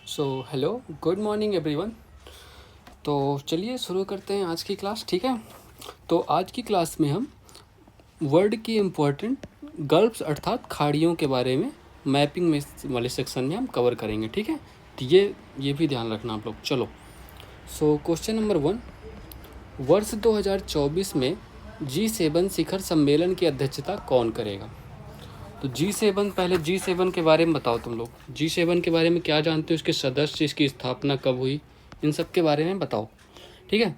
So hello, good morning everyone. तो चलिए शुरू करते हैं आज की क्लास। ठीक है, तो आज की क्लास में हम वर्ड की इम्पोर्टेंट गल्फ्स अर्थात खाड़ियों के बारे में मैपिंग में वाले सेक्शन में हम कवर करेंगे। ठीक है, तो ये भी ध्यान रखना आप लोग। चलो, सो क्वेश्चन नंबर 1, वर्ष 2024 में G7 शिखर सम्मेलन की अध्यक्षता कौन करेगा? तो G7, पहले G7 के बारे में बताओ तुम लोग। G7 के बारे में क्या जानते हो, इसके सदस्य, इसकी स्थापना कब हुई, इन सब के बारे में बताओ। ठीक है,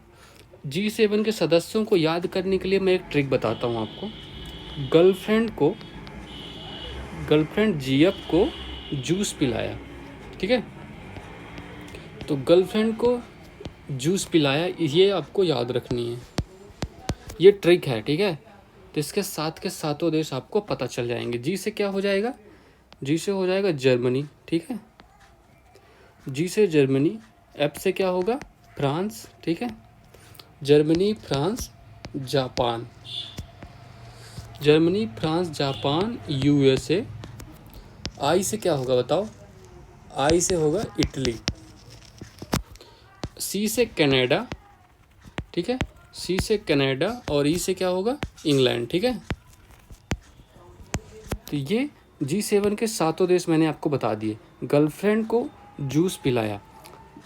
G7 के सदस्यों को याद करने के लिए मैं एक ट्रिक बताता हूँ आपको। गर्लफ्रेंड जीएफ को जूस पिलाया। ठीक है, तो गर्लफ्रेंड को जूस पिलाया, ये आपको याद रखनी है, ये ट्रिक है। ठीक है, तो इसके साथ के सातों देश आपको पता चल जाएंगे। जी से क्या हो जाएगा? जी से हो जाएगा जर्मनी। ठीक है, जी से जर्मनी। एफ से क्या होगा? फ्रांस। ठीक है, Germany, France, Japan. Germany, France, Japan, USA. I से क्या होगा बताओ? आई से होगा इटली। सी से कनाडा। ठीक है, सी से कनाडा, और ई से क्या होगा? इंग्लैंड। ठीक है, तो ये G7 के सातों देश मैंने आपको बता दिए। गर्लफ्रेंड को जूस पिलाया,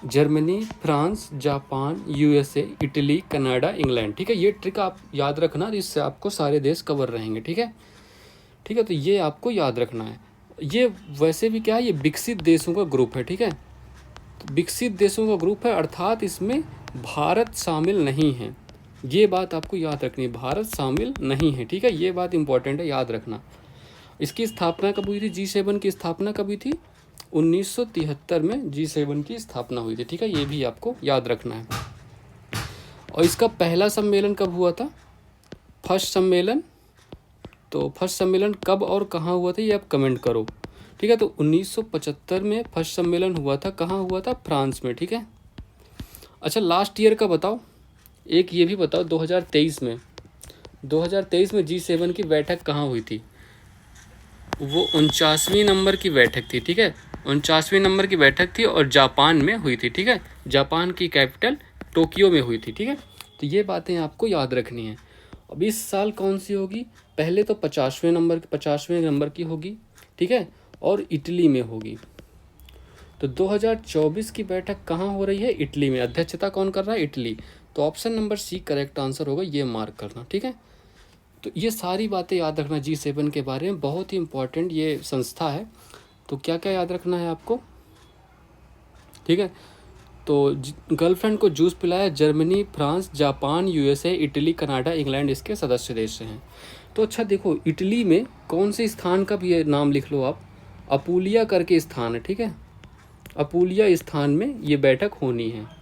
Germany, France, Japan, USA, Italy, Canada, England. ठीक है, ये ट्रिक आप याद रखना, इससे आपको सारे देश कवर रहेंगे। ठीक है, ठीक है, तो ये आपको याद रखना है। ये वैसे भी क्या है, ये विकसित देशों का ग्रुप है। ठीक है, तो विकसित देशों का ग्रुप है, अर्थात इसमें भारत शामिल नहीं है। ये बात आपको याद रखनी है, भारत शामिल नहीं है। ठीक है, ये बात इंपॉर्टेंट है, याद रखना। इसकी स्थापना कब हुई थी? G7 की स्थापना कब हुई थी? 1973 में G7 की स्थापना हुई थी। ठीक है, ये भी आपको याद रखना है। और इसका पहला सम्मेलन कब हुआ था? फर्स्ट सम्मेलन। तो फर्स्ट सम्मेलन कब और कहाँ हुआ था, ये आप कमेंट करो। ठीक है, तो 1975 में फर्स्ट सम्मेलन हुआ था। कहाँ हुआ था? फ्रांस में। ठीक है, अच्छा, लास्ट ईयर का बताओ। एक ये भी बताओ, 2023 में G7 की बैठक कहाँ हुई थी? वो 49वीं नंबर की बैठक थी। ठीक है, 49वीं नंबर की बैठक थी और जापान में हुई थी। ठीक है, जापान की कैपिटल टोक्यो में हुई थी। ठीक है, तो ये बातें आपको याद रखनी है। अब इस साल कौन सी होगी? पहले तो 50वें नंबर की होगी। ठीक है, और इटली में होगी। तो 2024 की बैठक कहाँ हो रही है? इटली में। अध्यक्षता कौन कर रहा है? इटली। तो option number C correct answer होगा, ये मार्क करना। ठीक है, तो ये सारी बातें याद रखना G7 के बारे में, बहुत ही इंपॉर्टेंट ये संस्था है। तो क्या क्या याद रखना है आपको? ठीक है, तो गर्लफ्रेंड को जूस पिलाया, Germany, France, Japan, USA, Italy, Canada, England इसके सदस्य देश हैं। तो अच्छा देखो, इटली में कौन से स्थान का भी ये नाम लिख लो आप, अपूलिया करके स्थान है। ठीक है, अपूलिया स्थान में ये बैठक होनी है।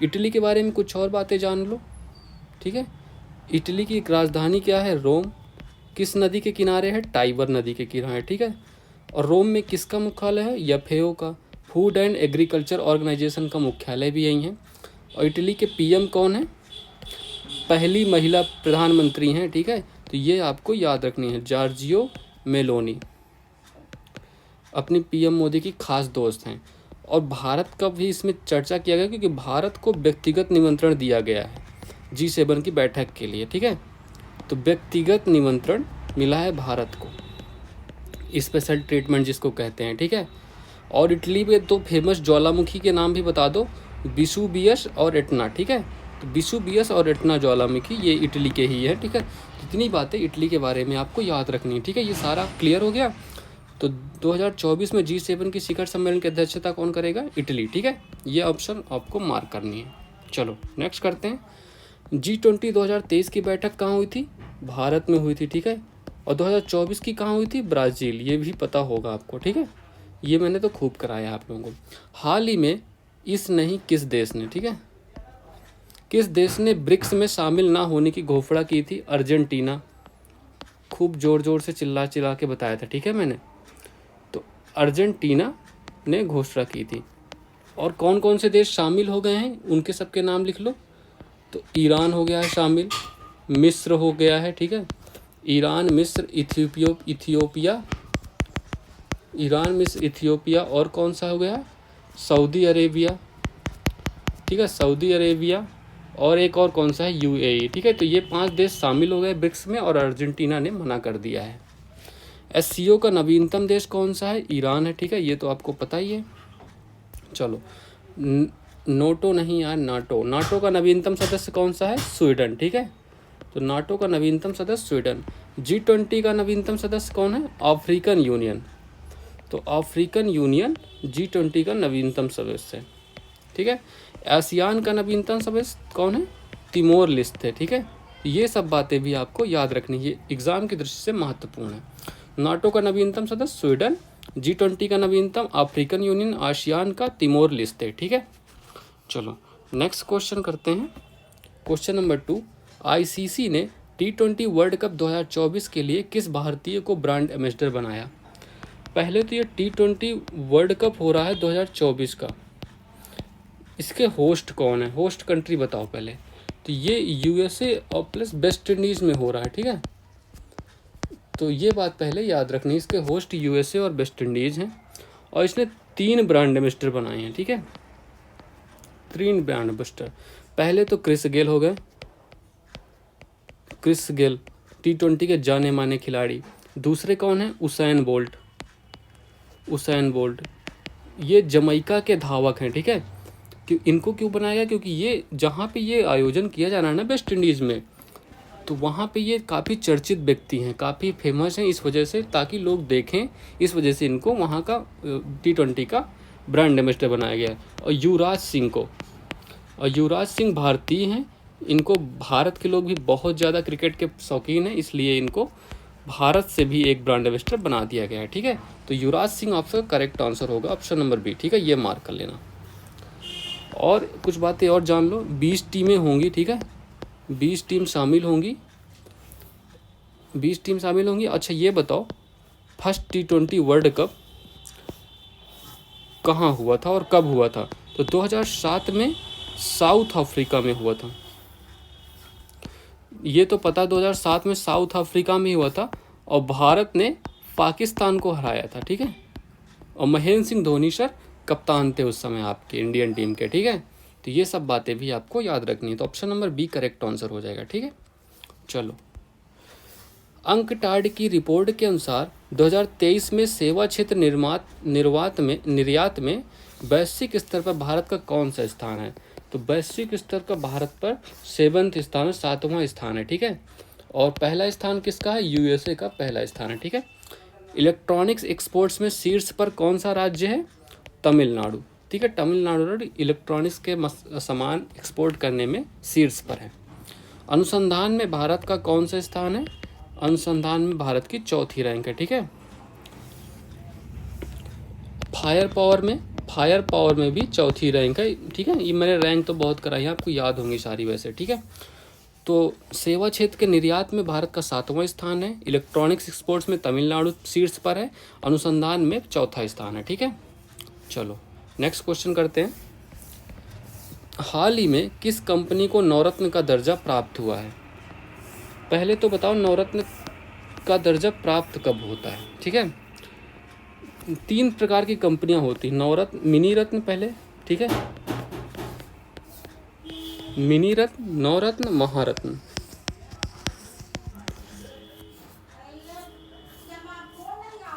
इटली के बारे में कुछ और बातें जान लो। ठीक है, इटली की राजधानी क्या है? रोम। किस नदी के किनारे है? टाइबर नदी के किनारे। ठीक है, और रोम में किसका मुख्यालय है? एफएओ का, फूड एंड एग्रीकल्चर ऑर्गेनाइजेशन का मुख्यालय भी यही है। और इटली के पीएम कौन है? पहली महिला प्रधानमंत्री हैं। ठीक है, तो ये आपको याद रखनी है, जॉर्जियो मेलोनी अपनी पीएम मोदी की खास दोस्त हैं। और भारत का भी इसमें चर्चा किया गया, क्योंकि भारत को व्यक्तिगत निमंत्रण दिया गया है G7 की बैठक के लिए। ठीक है, तो व्यक्तिगत निमंत्रण मिला है भारत को, स्पेशल ट्रीटमेंट जिसको कहते हैं। ठीक है, और इटली में तो फेमस ज्वालामुखी के नाम भी बता दो, विसुवियस और एटना। ठीक है, तो विसुवियस और एटना ज्वालामुखी ये इटली के ही है। ठीक है, इतनी बातें इटली के बारे में आपको याद रखनी है। ठीक है, ये सारा क्लियर हो गया। तो 2024 में G7 की शिखर सम्मेलन की अध्यक्षता कौन करेगा? इटली। ठीक है, ये ऑप्शन आपको मार्क करनी है। चलो नेक्स्ट करते हैं। G20 2023 की बैठक कहाँ हुई थी? भारत में हुई थी। ठीक है, और 2024 की कहाँ हुई थी? ब्राज़ील। ये भी पता होगा आपको। ठीक है, ये मैंने तो खूब कराया आप लोगों को। हाल ही में किस देश ने, ठीक है, किस देश ने ब्रिक्स में शामिल ना होने की घोषणा की थी? अर्जेंटीना। खूब ज़ोर ज़ोर से चिल्ला चिल्ला के बताया था। ठीक है मैंने, तो अर्जेंटीना ने घोषणा की थी। और कौन कौन से देश शामिल हो गए हैं, उनके सबके नाम लिख लो। तो ईरान हो गया है शामिल, मिस्र हो गया है। ठीक है, ईरान, मिस्र, इथियोपिया, ईरान, मिस्र, इथियोपिया, और कौन सा हो गया? सऊदी अरेबिया, ठीक है, सऊदी अरेबिया, और एक और कौन सा है, यूएई, ठीक है। तो ये 5 देश शामिल हो गए ब्रिक्स में और अर्जेंटीना ने मना कर दिया है। एससीओ का नवीनतम देश कौन सा है, ईरान है, ठीक है, ये तो आपको पता ही है। चलो, नोटो नहीं यार, नाटो, नाटो का नवीनतम सदस्य कौन सा है, स्वीडन, ठीक है। तो नाटो का नवीनतम सदस्य स्वीडन। G20 का नवीनतम सदस्य कौन है, अफ्रीकन यूनियन। तो अफ्रीकन यूनियन G20 का नवीनतम सदस्य है, ठीक है। आसियान का नवीनतम सदस्य कौन है, तिमोर लेस्ते, ठीक है। ये सब बातें भी आपको याद रखनी है, एग्जाम की दृष्टि से महत्वपूर्ण है। नाटो का नवीनतम सदस्य स्वीडन, G20 का नवीनतम अफ्रीकन यूनियन, आसियान का तिमोर लेस्ते, ठीक है। चलो नेक्स्ट क्वेश्चन करते हैं। क्वेश्चन नंबर 2, आईसीसी ने T20 वर्ल्ड कप 2024 के लिए किस भारतीय को ब्रांड एम्बेसडर बनाया। पहले तो ये T20 वर्ल्ड कप हो रहा है 2024 का, इसके होस्ट कौन है, होस्ट कंट्री बताओ पहले। तो ये यूएसए और प्लस वेस्ट इंडीज़ में हो रहा है, ठीक है। तो ये बात पहले याद रखनी, इसके होस्ट यूएसए और वेस्ट इंडीज़ हैं, और इसने 3 ब्रांड एम्बेसडर बनाए हैं, ठीक है, 3 ब्रांड एम्बेसडर। पहले तो क्रिस गेल हो गए, क्रिस गेल T20 के जाने माने खिलाड़ी। दूसरे कौन है, उसैन बोल्ट, उसैन बोल्ट, ये जमैका के धावक हैं, ठीक है। इनको क्यों बनाया गया, क्योंकि ये जहाँ पे ये आयोजन किया जा रहा है ना वेस्ट इंडीज़ में, तो वहाँ पे ये काफ़ी चर्चित व्यक्ति हैं, काफ़ी फेमस हैं, इस वजह से, ताकि लोग देखें, इस वजह से इनको वहाँ का T20 का ब्रांड एम्बेसडर बनाया गया है। और युवराज सिंह को, और युवराज सिंह भारतीय हैं, इनको भारत के लोग भी बहुत ज़्यादा क्रिकेट के शौकीन हैं, इसलिए इनको भारत से भी एक ब्रांड एम्बेसडर बना दिया गया है, ठीक है। तो युवराज सिंह आपका करेक्ट आंसर होगा, ऑप्शन नंबर बी, ठीक है, ये मार्क कर लेना। और कुछ बातें और जान लो, 20 टीमें होंगी, ठीक है, 20 टीम शामिल होंगी, 20 टीम शामिल होंगी। अच्छा ये बताओ, फर्स्ट T20 वर्ल्ड कप कहाँ हुआ था और कब हुआ था। तो 2007 में साउथ अफ्रीका में हुआ था, ये तो पता, 2007 में साउथ अफ्रीका में हुआ था, और भारत ने पाकिस्तान को हराया था, ठीक है। और महेंद्र सिंह धोनी सर कप्तान थे उस समय आपके इंडियन टीम के, ठीक है। तो ये सब बातें भी आपको याद रखनी है, तो option number B correct answer हो जाएगा, ठीक है। चलो, अंकटाड की रिपोर्ट के अनुसार 2023 में सेवा क्षेत्र निर्यात में वैश्विक स्तर पर भारत का कौन सा स्थान है। तो वैश्विक स्तर का भारत पर 7वां स्थान है, 7वां स्थान है, ठीक है। और पहला स्थान किसका है, यूएसए का पहला स्थान है, ठीक है। इलेक्ट्रॉनिक्स एक्सपोर्ट्स में शीर्ष पर कौन सा राज्य है, तमिलनाडु, ठीक है। तमिलनाडु इलेक्ट्रॉनिक्स के सामान एक्सपोर्ट करने में शीर्ष पर है। अनुसंधान में भारत का कौन सा स्थान है, अनुसंधान में भारत की 4थी रैंक है, ठीक है। फायर पावर में भी 4थी रैंक है, ठीक है। ये मैंने रैंक तो बहुत कराई है, आपको याद होंगी सारी वैसे, ठीक है। तो सेवा क्षेत्र के निर्यात में भारत का 7वां स्थान है, इलेक्ट्रॉनिक्स एक्सपोर्ट्स में तमिलनाडु शीर्ष पर है, अनुसंधान में 4था स्थान है, ठीक है। चलो नेक्स्ट क्वेश्चन करते हैं। हाल ही में किस कंपनी को नवरत्न का दर्जा प्राप्त हुआ है। पहले तो बताओ नवरत्न का दर्जा प्राप्त कब होता है, ठीक है। 3 प्रकार की कंपनियां होती हैं, नवरत्न, मिनी रत्न पहले, ठीक है, मिनी रत्न, नवरत्न, महारत्न।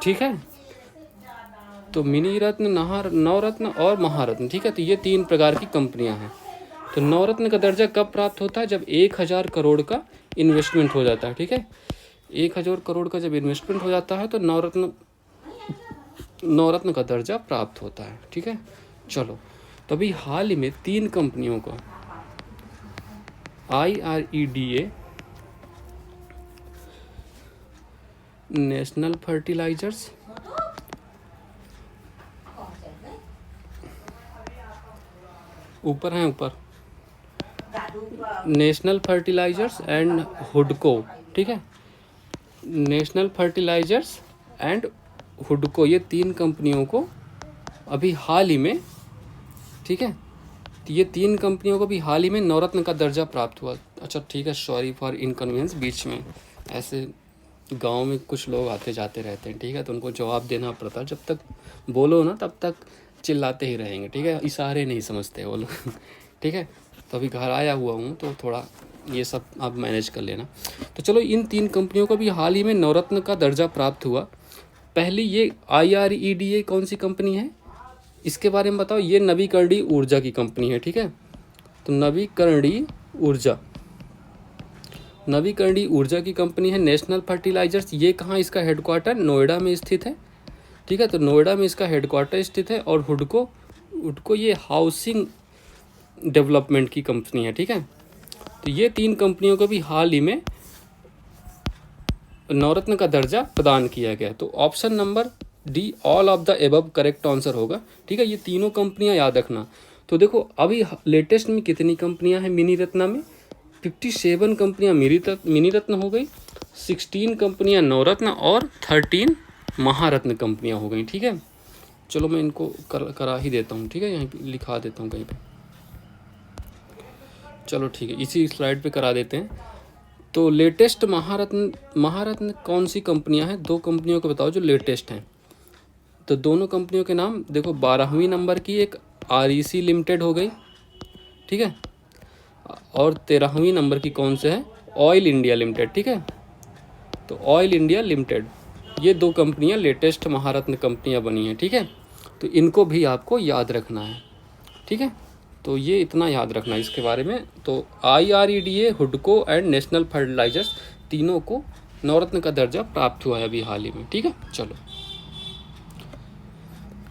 ठीक है, तो मिनी रत्न, नवरत्न और महारत्न, ठीक है। तो ये 3 प्रकार की कंपनियां हैं। तो नवरत्न का दर्जा कब प्राप्त होता है, जब 1000 करोड़ का इन्वेस्टमेंट हो जाता है, ठीक है। 1000 करोड़ का जब इन्वेस्टमेंट हो जाता है तो नवरत्न का दर्जा प्राप्त होता है, ठीक है। चलो, तभी हाल ही में 3 कंपनियों को IREDA, नेशनल फर्टिलाइजर्स, ऊपर हैं ऊपर, नेशनल फर्टिलाइजर्स एंड हुडको, ठीक है, नेशनल फर्टिलाइजर्स एंड हुडको, ये 3 कंपनियों को अभी हाल ही में, ठीक है, तो ये 3 कंपनियों को भी हाल ही में नवरत्न का दर्जा प्राप्त हुआ। अच्छा ठीक है, सॉरी फॉर इनकन्वीनियंस, बीच में ऐसे गांव में कुछ लोग आते जाते रहते हैं, ठीक है, तो उनको जवाब देना पड़ता है, जब तक बोलो ना तब तक चिल्लाते ही रहेंगे, ठीक है, इशारे नहीं समझते वो लोग ठीक है। तो अभी घर आया हुआ हूँ तो थोड़ा ये सब आप मैनेज कर लेना। तो चलो, इन 3 कंपनियों को भी हाल ही में नवरत्न का दर्जा प्राप्त हुआ। पहली ये IREDA कौन सी कंपनी है, इसके बारे में बताओ। ये नवीकरणीय ऊर्जा की कंपनी है, ठीक है। तो नवीकरणीय ऊर्जा की कंपनी है। नेशनल फर्टिलाइजर्स, ये कहाँ इसका हेडक्वार्टर, नोएडा में स्थित है, ठीक है। तो नोएडा में इसका हेडक्वार्टर स्थित है। और हुडको ये हाउसिंग डेवलपमेंट की कंपनी है, ठीक है। तो ये 3 कंपनियों को भी हाल ही में नवरत्न का दर्जा प्रदान किया गया। तो option number D, all of the above correct answer होगा, ठीक है। ये तीनों कंपनियां याद रखना। तो देखो अभी लेटेस्ट में कितनी कंपनियां हैं मिनी रत्ना में, 57 कंपनियां मिनी रत्न हो गई, 16 कंपनियां नवरत्न और 13 महारत्न कंपनियां हो गई, ठीक है। चलो मैं इनको करा ही देता हूँ, ठीक है, यहीं पे लिखा देता हूँ कहीं पे। चलो ठीक है, इसी स्लाइड पे करा देते हैं। तो लेटेस्ट महारत्न कौन सी कंपनियां हैं, 2 कंपनियों को बताओ जो लेटेस्ट हैं। तो दोनों कंपनियों के नाम देखो, 12वीं नंबर की एक REC लिमिटेड हो गई, ठीक है, और 13वीं नंबर की कौन से है, ऑयल इंडिया लिमिटेड, ठीक है। तो ऑयल इंडिया लिमिटेड, ये 2 कंपनियां लेटेस्ट महारत्न कंपनियां बनी हैं, ठीक है। तो इनको भी आपको याद रखना है, ठीक है। तो ये इतना याद रखना है इसके बारे में। तो IREDA, Hudco and national fertilisers तीनों को नवरत्न का दर्जा प्राप्त हुआ है अभी हाल ही में, ठीक है। चलो,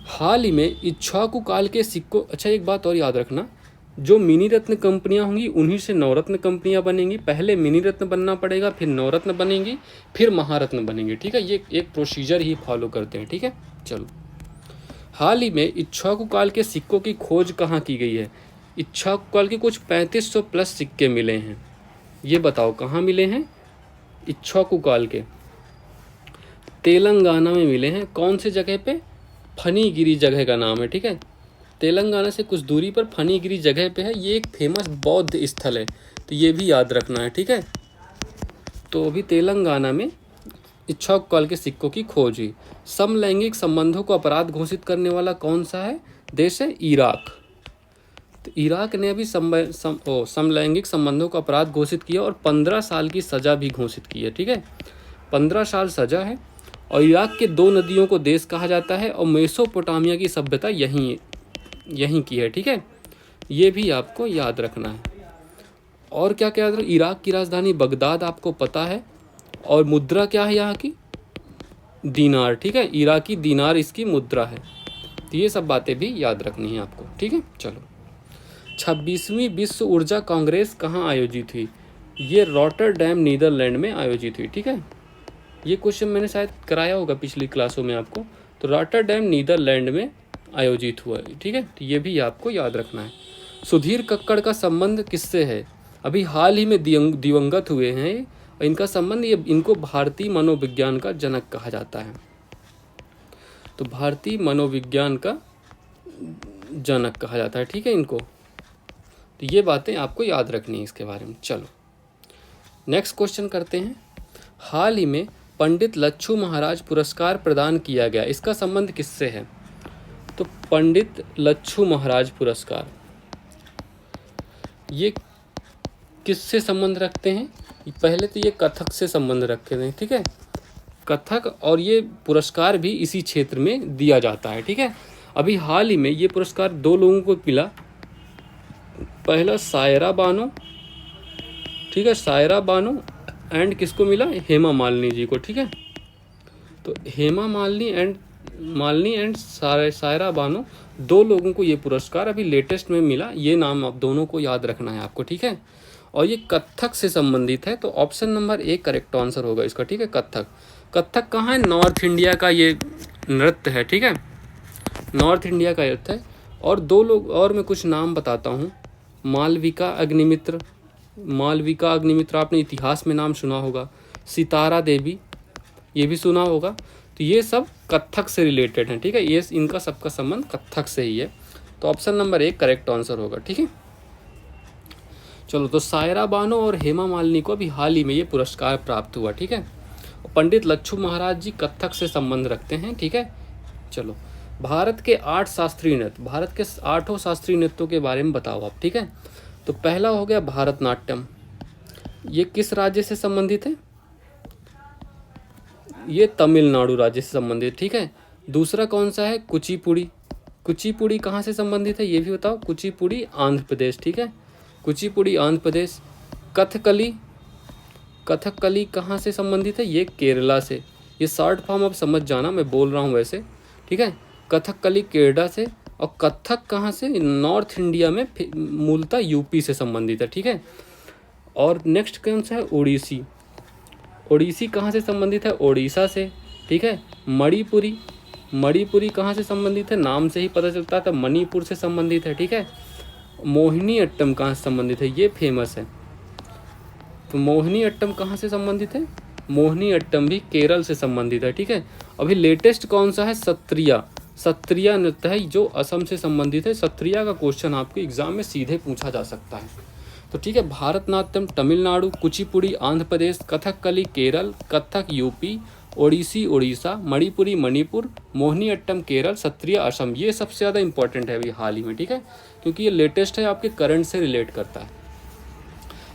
हाल ही में इक्ष्वाकु काल के सिक्कों, अच्छा एक बात और याद रखना, जो मिनी रत्न कंपनियां होंगी उन्हीं से नवरत्न कंपनियां बनेंगी। पहले मिनी रत्न बनना पड़ेगा, फिर नवरत्न बनेंगी, फिर महारत्न बनेंगी, ठीक है। ये एक प्रोसीजर ही फॉलो करते हैं, ठीक है। चलो, हाल ही में इक्ष्वाकु काल के सिक्कों की खोज कहाँ की गई है। इक्ष्वाकु काल के कुछ 3500 प्लस सिक्के मिले हैं, ये बताओ कहाँ मिले हैं। इक्ष्वाकु काल के तेलंगाना में मिले हैं। कौन से जगह पे, फनीगिरी जगह का नाम है, ठीक है। तेलंगाना से कुछ दूरी पर फनीगिरी जगह पे है, ये एक फेमस बौद्ध स्थल है, तो ये भी याद रखना है, ठीक है। तो अभी तेलंगाना में इक्ष्वाकु काल के सिक्कों की खोज हुई। समलैंगिक संबंधों को अपराध घोषित करने वाला कौन सा है देश है, इराक। तो इराक ने अभी समलैंगिक संबंधों का अपराध घोषित किया और 15 साल की सज़ा भी घोषित की है, ठीक है। 15 साल सज़ा है। और इराक के 2 नदियों को देश कहा जाता है और मेसोपोटामिया की सभ्यता यहीं की है, ठीक है। ये भी आपको याद रखना है। और क्या क्या याद रखना, इराक की राजधानी बगदाद आपको पता है, और मुद्रा क्या है यहाँ की, दीनार, ठीक है। इराकी दीनार इसकी मुद्रा है। तो ये सब बातें भी याद रखनी है आपको, ठीक है। चलो, 26वीं विश्व ऊर्जा कांग्रेस कहाँ आयोजित हुई। ये रॉटरडैम नीदरलैंड में आयोजित हुई, ठीक है। ये क्वेश्चन मैंने शायद कराया होगा पिछली क्लासों में आपको। तो रॉटरडैम नीदरलैंड में आयोजित हुआ है, ठीक है। तो ये भी आपको याद रखना है। सुधीर कक्कड़ का संबंध किससे है, अभी हाल ही में दिवंगत हुए हैं। इनका संबंध, ये इनको भारतीय मनोविज्ञान का जनक कहा जाता है। तो भारतीय मनोविज्ञान का जनक कहा जाता है, ठीक है इनको। तो ये बातें आपको याद रखनी है इसके बारे में। चलो, नेक्स्ट क्वेश्चन करते हैं। हाल ही में पंडित लच्छू महाराज पुरस्कार प्रदान किया गया, इसका संबंध किससे है। तो पंडित लच्छू महाराज पुरस्कार ये किससे संबंध रखते हैं, पहले तो ये कथक से संबंध रखते हैं, ठीक है। कथक, और ये पुरस्कार भी इसी क्षेत्र में दिया जाता है, ठीक है। अभी हाल ही में ये पुरस्कार 2 लोगों को मिला। पहला सायरा बानो, ठीक है, सायरा बानो, एंड किसको मिला, हेमा मालिनी जी को, ठीक है। तो हेमा मालिनी एंड सायरा बानो, 2 लोगों को ये पुरस्कार अभी लेटेस्ट में मिला। ये नाम आप दोनों को याद रखना है आपको, ठीक है। और ये कथक से संबंधित है। तो ऑप्शन नंबर 1 करेक्ट आंसर होगा इसका, ठीक है। कथक कहाँ है, नॉर्थ इंडिया का ये नृत्य है, ठीक है, नॉर्थ इंडिया का नृत्य है। और 2 लोग और मैं कुछ नाम बताता हूँ। मालविका अग्निमित्र आपने इतिहास में नाम सुना होगा। सितारा देवी, ये भी सुना होगा। तो ये सब कथक से रिलेटेड हैं, ठीक है। ये इनका सबका संबंध कथक से ही है। तो ऑप्शन नंबर 1 करेक्ट आंसर होगा, ठीक है। चलो, तो सायरा बानो और हेमा मालिनी को अभी हाल ही में ये पुरस्कार प्राप्त हुआ, ठीक है। पंडित लच्छू महाराज जी कथक से संबंध रखते हैं, ठीक है। चलो, भारत के 8 शास्त्रीय नृत्य, भारत के 8 शास्त्रीय नृत्यों के बारे में बताओ आप, ठीक है। तो पहला हो गया भारतनाट्यम, ये किस राज्य से संबंधित है? ये तमिलनाडु राज्य से संबंधित, ठीक है। दूसरा कौन सा है? कुचिपुड़ी, कुचिपुड़ी कहाँ से संबंधित है ये भी बताओ? कुचिपुड़ी आंध्र प्रदेश, ठीक है, कुचिपुड़ी आंध्र प्रदेश। कथकली, कथकली कहाँ से संबंधित है? ये केरला से। ये शॉर्ट फॉर्म अब समझ जाना, मैं बोल रहा हूँ वैसे, ठीक है। कथकली केरला से। और कथक कहाँ से? नॉर्थ इंडिया में, मूलतः यूपी से संबंधित है, ठीक है। और नेक्स्ट कौन सा है? ओडिसी, ओडिसी कहाँ से संबंधित है? ओडिशा से, ठीक है। मणिपुरी, मणिपुरी कहाँ से संबंधित है? नाम से ही पता चलता है, मणिपुर से संबंधित है, ठीक है। मोहिनी अट्टम कहाँ से संबंधित है? ये फेमस है। तो मोहिनी अट्टम कहाँ से संबंधित है? मोहिनी अट्टम भी केरल से संबंधित है, ठीक है। अभी लेटेस्ट कौन सा है? सत्रिया, सत्रिया नृत्य है जो असम से संबंधित है। सत्रिया का क्वेश्चन आपको एग्जाम में सीधे पूछा जा सकता है। तो ठीक है, भारतनाट्यम तमिलनाडु, कुचिपुड़ी आंध्र प्रदेश, कथकली केरल, कथक यूपी, ओडिसी उड़ीसा, मणिपुरी मणिपुर, मोहिनी अट्टम केरल, सत्रिया असम। ये सबसे ज़्यादा इंपॉर्टेंट है अभी हाल ही में, ठीक है, क्योंकि ये लेटेस्ट है, आपके करंट से रिलेट करता है।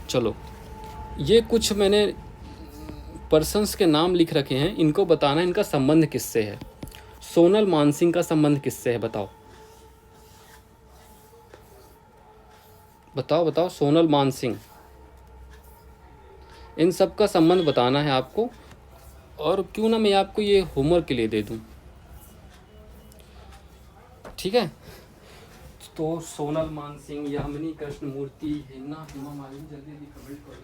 चलो, ये कुछ मैंने पर्सन्स के नाम लिख रखे हैं, इनको बताना इनका संबंध किससे है। सोनल मानसिंह का संबंध किससे है? बताओ बताओ बताओ, सोनल मानसिंह, इन सब का संबंध बताना है आपको। और क्यों ना मैं आपको ये होमवर्क के लिए दे दूं, ठीक है। तो सोनल मानसिंह, यामिनी कृष्णमूर्ति, हेमा मालिनी, जल्दी जल्दी कमेंट करो,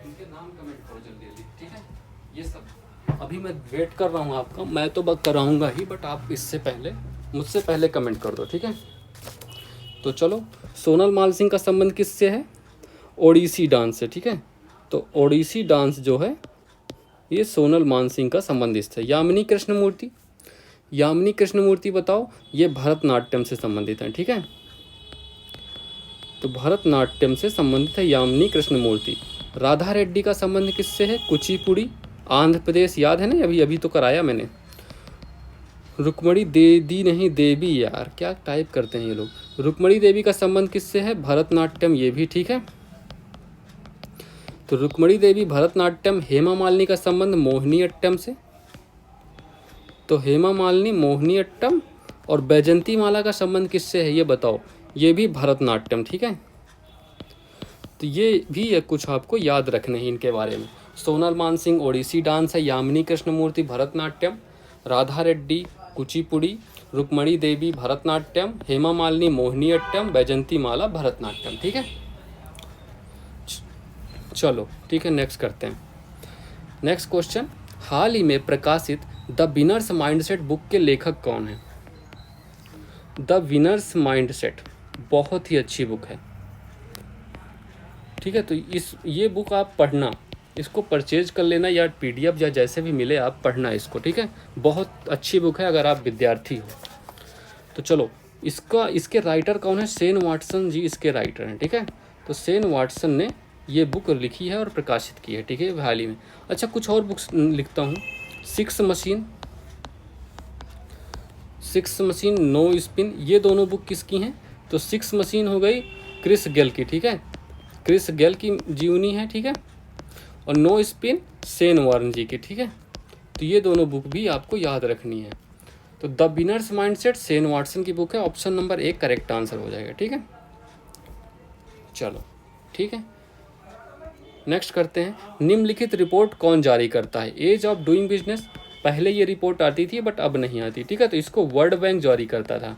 इनके नाम कमेंट करो जल्दी जल्दी, ठीक है। ये सब अभी मैं वेट कर रहा हूँ आपका, मैं तो बस कराऊंगा ही, बट आप इससे पहले, मुझसे पहले कमेंट कर दो, ठीक है। तो चलो, सोनल मानसिंह का संबंध किससे है? ओडिसी डांस से, ठीक है। तो ओडिसी डांस जो है ये सोनल मानसिंह का संबंधित है। यामिनी कृष्णमूर्ति, यामिनी कृष्णमूर्ति बताओ, ये भरतनाट्यम से संबंधित है, ठीक है। तो भरतनाट्यम से संबंधित है यामिनी कृष्णमूर्ति। राधा रेड्डी का संबंध किससे है? कुचिपुड़ी आंध्र प्रदेश, याद है ना, अभी अभी तो कराया मैंने। रुक्मणी देवी, नहीं देवी, यार क्या टाइप करते हैं ये लोग। रुक्मणी देवी का संबंध किससे है? भरतनाट्यम, ये भी ठीक है। तो रुक्मणी देवी भरतनाट्यम। हेमा मालिनी का संबंध मोहिनी अट्टम से, तो हेमा मालिनी मोहिनी अट्टम। और बैजंती माला का संबंध किससे है ये बताओ? ये भी भरतनाट्यम, ठीक है। तो ये भी है, कुछ आपको याद रखने हैं इनके बारे में। सोनल मानसिंह ओडिसी डांस है, यामिनी कृष्णमूर्ति भरतनाट्यम, राधा रेड्डी कुचिपुड़ी, रुक्मणी देवी भरतनाट्यम, हेमा मालिनी मोहिनी अट्टम, बैजंती माला भरतनाट्यम, ठीक है। चलो ठीक है, नेक्स्ट करते हैं। नेक्स्ट क्वेश्चन, हाल ही में प्रकाशित द विनर्स माइंडसेट बुक के लेखक कौन है? द विनर्स माइंडसेट बहुत ही अच्छी बुक है, ठीक है। तो ये बुक आप पढ़ना, इसको परचेज कर लेना, या PDF या जैसे भी मिले आप पढ़ना इसको, ठीक है। बहुत अच्छी बुक है अगर आप विद्यार्थी हो। तो चलो, इसके राइटर कौन है? शेन वाटसन जी इसके राइटर हैं, ठीक है। तो शेन वाटसन ने ये बुक लिखी है और प्रकाशित की है, ठीक है, हाल ही में। अच्छा, कुछ और बुक्स लिखता हूँ। सिक्स मशीन, नो स्पिन, ये दोनों बुक किसकी हैं? तो सिक्स मशीन हो गई क्रिस गेल की, ठीक है, क्रिस गेल की जीवनी है, ठीक है। और नो स्पिन शेन वार्न जी की, ठीक है। तो ये दोनों बुक भी आपको याद रखनी है। तो the winners mindset Shane Watson की बुक है, ऑप्शन नंबर 1 करेक्ट आंसर हो जाएगा, ठीक है। चलो ठीक है, नेक्स्ट करते हैं। निम्नलिखित रिपोर्ट कौन जारी करता है? एज ऑफ डूइंग बिजनेस, पहले ये रिपोर्ट आती थी बट अब नहीं आती, ठीक है। तो इसको वर्ल्ड बैंक जारी करता था।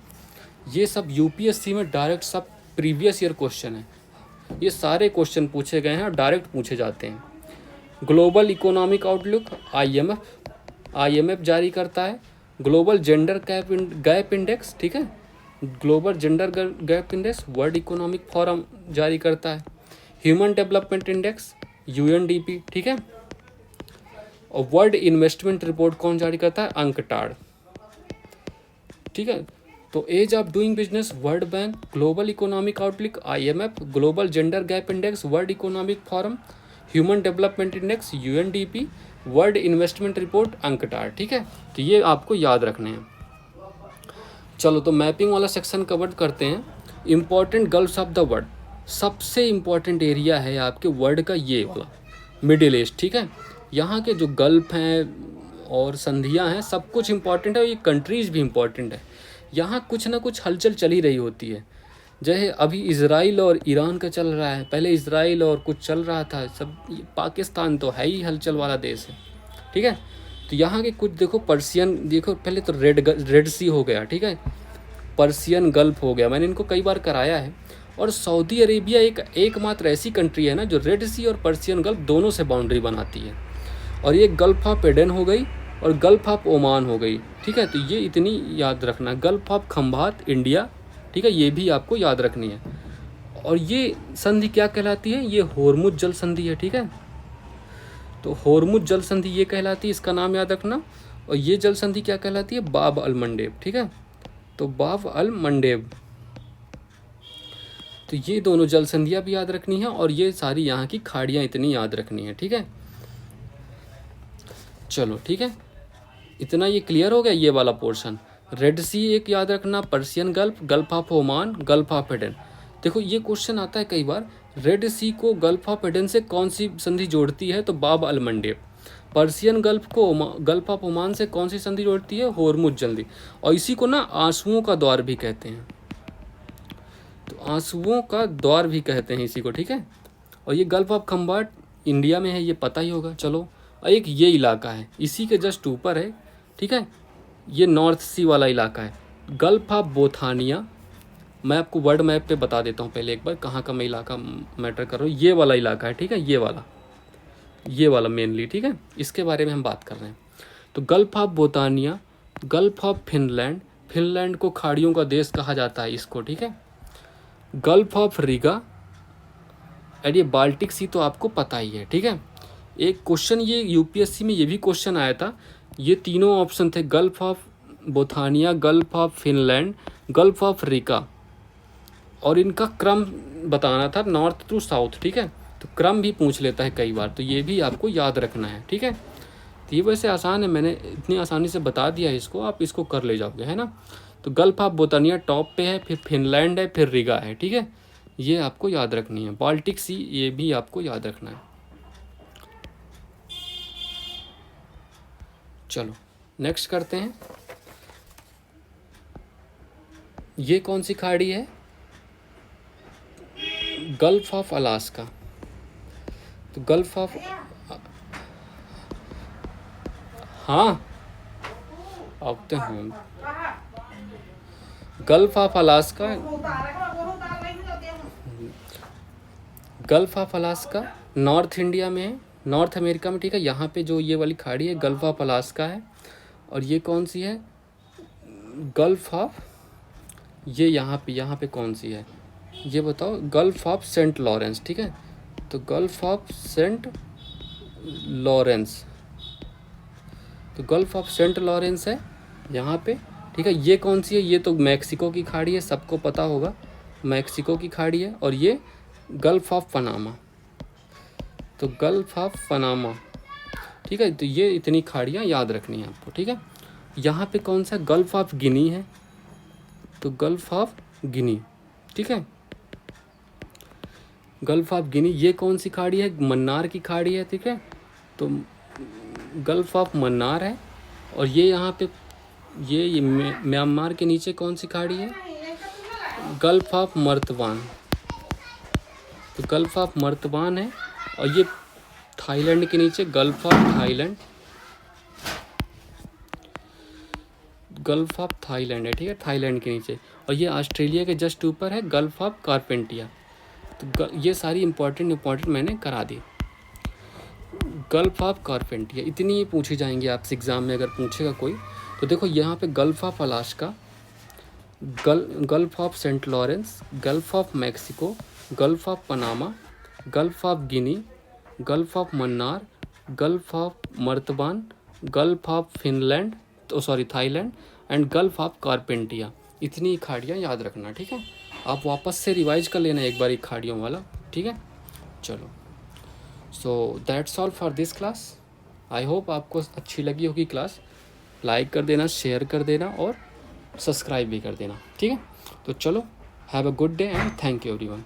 ये सब UPSC में डायरेक्ट सब प्रीवियस ईयर क्वेश्चन है, ये सारे क्वेश्चन पूछे गए हैं और डायरेक्ट पूछे जाते हैं। ग्लोबल इकोनॉमिक आउटलुक IMF जारी करता है। ग्लोबल जेंडर गैप इंडेक्स, ठीक है, global gender gap index World Economic forum जारी करता है। ह्यूमन डेवलपमेंट इंडेक्स UNDP, ठीक है। और वर्ल्ड इन्वेस्टमेंट रिपोर्ट कौन जारी करता है? अंकटाड, ठीक है। तो ease of doing business World Bank, global economic outlook IMF, global gender gap index World Economic Forum, human development index UNDP, world investment report UNCTAD, ठीक है। तो ये आपको याद रखने हैं। चलो तो मैपिंग वाला सेक्शन कवर करते हैं। Important gulfs of the world, सबसे इम्पॉर्टेंट एरिया है आपके वर्ल्ड का ये वाला मिडिल ईस्ट, ठीक है। यहाँ के जो गल्फ हैं और संधियाँ हैं सब कुछ इम्पॉर्टेंट है, और ये कंट्रीज़ भी इम्पॉर्टेंट है। यहाँ कुछ ना कुछ हलचल चली रही होती है। जैसे अभी इज़राइल और ईरान का चल रहा है, पहले इज़राइल और कुछ चल रहा था सब। पाकिस्तान तो है ही हलचल वाला देश है, ठीक है। तो यहाँ के कुछ देखो, पर्शियन देखो, पहले तो रेड सी हो गया, ठीक है, पर्शियन गल्फ हो गया, मैंने इनको कई बार कराया है। और सऊदी अरेबिया एकमात्र ऐसी कंट्री है ना जो रेड सी और पर्शियन गल्फ दोनों से बाउंड्री बनाती है। और ये गल्फ ऑफ एडन हो गई और गल्फ ऑफ ओमान हो गई, ठीक है। तो ये इतनी याद रखना, गल्फ ऑफ खंबात इंडिया, ठीक है, ये भी आपको याद रखनी है। और ये संधि क्या कहलाती है, ये होर्मुज जल संधि है, ठीक है। तो होर्मुज जल संधि ये कहलाती है, इसका नाम याद रखना। और ये जल संधि क्या कहलाती है, बाब अल मंडेब, ठीक है। तो बाब अल मंडेब, तो ये दोनों जल संधियाँ भी याद रखनी है, और ये सारी यहाँ की खाड़ियाँ इतनी याद रखनी है, ठीक है। चलो ठीक है, इतना ये क्लियर हो गया ये वाला पोर्शन। रेड सी एक याद रखना, Persian gulf, gulf of Oman, gulf of Aden. देखो ये क्वेश्चन आता है कई बार, रेड सी को गल्फ ऑफ एडन से कौन सी संधि जोड़ती है, तो बाब अल मंडेब। पर्शियन गल्फ को गल्फ ऑफ ओमान से कौन सी संधि जोड़ती है, होर्मुज जल्दी। और इसी को ना आंसुओं का द्वार भी कहते हैं, तो आंसुओं का द्वार भी कहते हैं इसी को, ठीक है। और ये गल्फ ऑफ खंबाट इंडिया में है, ये पता ही होगा। चलो, एक ये इलाका है इसी के जस्ट ऊपर है, ठीक है, ये नॉर्थ सी वाला इलाका है, गल्फ ऑफ बोथानिया। मैं आपको वर्ल्ड मैप पे बता देता हूँ पहले एक बार कहाँ का मैं इलाका मैटर कर रहा हूँ। ये वाला इलाका है, ठीक है, ये वाला मेनली, ठीक है, इसके बारे में हम बात कर रहे हैं। तो gulf of Bothnia, gulf of Finland, Finland को खाड़ियों का देश कहा जाता है इसको, ठीक है। गल्फ ऑफ रिगा, और ये बाल्टिक सी तो आपको पता ही है, ठीक है। एक क्वेश्चन ये यूपीएससी में ये भी क्वेश्चन आया था, ये तीनों ऑप्शन थे, gulf of Bothnia, gulf of Finland, gulf of Riga, और इनका क्रम बताना था नॉर्थ टू साउथ, ठीक है। तो क्रम भी पूछ लेता है कई बार, तो ये भी आपको याद रखना है, ठीक है। तो ये वैसे आसान है, मैंने इतनी आसानी से बता दिया है इसको, आप इसको कर ले जाओगे, है ना। तो गल्फ ऑफ बोतानिया टॉप पे है, फिर फिनलैंड है, फिर रिगा है, ठीक है। ये आपको याद रखनी है। बाल्टिक सी ये भी आपको याद रखना है। चलो नेक्स्ट करते हैं। ये कौन सी खाड़ी है, गल्फ ऑफ अलास्का। तो गल्फ ऑफ, हाँ अब तो हम gulf of Alaska, gulf of Alaska north India में है, नॉर्थ अमेरिका में, ठीक है। यहाँ पे जो ये वाली खाड़ी है गल्फ ऑफ अलास्का है। और ये कौन सी है, गल्फ ऑफ, ये यहाँ पे कौन सी है ये बताओ, गल्फ ऑफ सेंट लॉरेंस, ठीक है। तो गल्फ ऑफ सेंट लॉरेंस, तो गल्फ ऑफ सेंट लॉरेंस है यहाँ पे, ठीक है। ये कौन सी है, ये तो मैक्सिको की खाड़ी है, सबको पता होगा, मैक्सिको की खाड़ी है। और ये गल्फ ऑफ पनामा, तो गल्फ ऑफ पनामा, ठीक है। तो ये इतनी खाड़ियाँ याद रखनी है आपको, ठीक है। यहाँ पे कौन सा गल्फ ऑफ गिनी है, तो गल्फ ऑफ गिनी, ठीक है, गल्फ ऑफ गिनी। ये कौन सी खाड़ी है, मन्नार की खाड़ी है, ठीक है। तो गल्फ ऑफ मन्नार है। और ये यहाँ पे ये म्यांमार के नीचे कौन सी खाड़ी है, गल्फ ऑफ मर्तवान, तो गल्फ ऑफ मर्तवान है। और ये थाईलैंड के नीचे gulf of Thailand, gulf of Thailand है, ठीक है, थाईलैंड के नीचे। और ये ऑस्ट्रेलिया के जस्ट ऊपर है गल्फ ऑफ कारपेंटिया। तो ये सारी इंपॉर्टेंट मैंने करा दी। गल्फ ऑफ कारपेंटिया इतनी ही पूछी जाएंगी आपसे एग्ज़ाम में अगर पूछेगा कोई। तो देखो यहाँ पे gulf of Alaska, gulf of Saint Lawrence, gulf of Mexico, gulf of Panama, gulf of Guinea, gulf of Mannar, gulf of Martaban, gulf of Finland, तो sorry Thailand, and gulf of Carpentaria. इतनी खाड़ियाँ याद रखना, ठीक है। आप वापस से रिवाइज कर लेना एक बार एक खाड़ियों वाला, ठीक है। चलो, so that's all for this class. I hope आपको अच्छी लगी होगी क्लास। लाइक कर देना, शेयर कर देना और सब्सक्राइब भी कर देना, ठीक है। तो चलो, have a good day and thank you everyone.